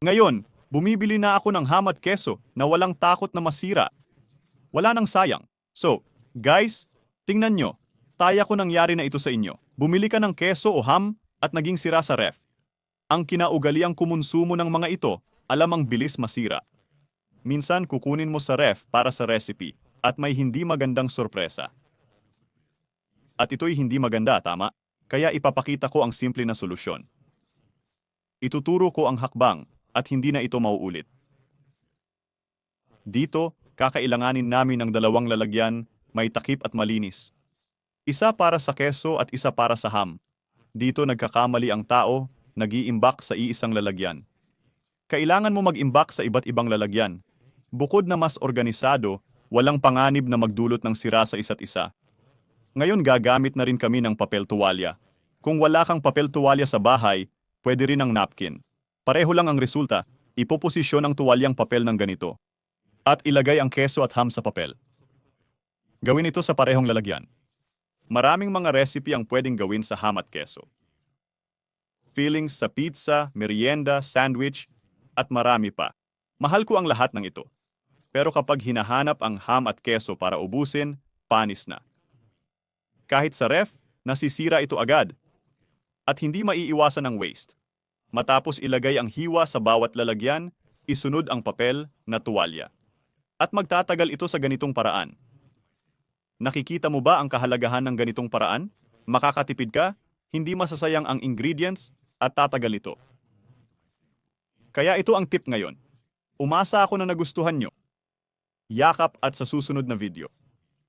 Ngayon, bumibili na ako ng ham at keso na walang takot na masira. Wala nang sayang. So, guys, tingnan nyo. Taya ko nangyari na ito sa inyo. Bumili ka ng keso o ham at naging sira sa ref. Ang kinaugaliang kumonsumo ng mga ito, alam ang bilis masira. Minsan kukunin mo sa ref para sa recipe at may hindi magandang sorpresa. At ito'y hindi maganda, tama? Kaya ipapakita ko ang simple na solusyon. Ituturo ko ang hakbang at hindi na ito mauulit. Dito, kakailanganin namin ng dalawang lalagyan, may takip at malinis. Isa para sa keso at isa para sa ham. Dito nagkakamali ang tao, nag-iimbak sa iisang lalagyan. Kailangan mo mag-imbak sa iba't ibang lalagyan. Bukod na mas organisado, walang panganib na magdulot ng sira sa isa't isa. Ngayon gagamit na rin kami ng papel tuwalya. Kung wala kang papel tuwalya sa bahay, pwede rin ang napkin. Pareho lang ang resulta, ipoposisyon ang tuwalyang papel ng ganito. At ilagay ang keso at ham sa papel. Gawin ito sa parehong lalagyan. Maraming mga recipe ang pwedeng gawin sa ham at keso. Fillings sa pizza, merienda, sandwich, at marami pa. Mahal ko ang lahat ng ito. Pero kapag hinahanap ang ham at keso para ubusin, panis na. Kahit sa ref, nasisira ito agad. At hindi maiiwasan ang waste. Matapos ilagay ang hiwa sa bawat lalagyan, isunod ang papel na tuwalya. At magtatagal ito sa ganitong paraan. Nakikita mo ba ang kahalagahan ng ganitong paraan? Makakatipid ka, hindi masasayang ang ingredients, at tatagal ito. Kaya ito ang tip ngayon. Umasa ako na nagustuhan nyo. Yakap at sa susunod na video.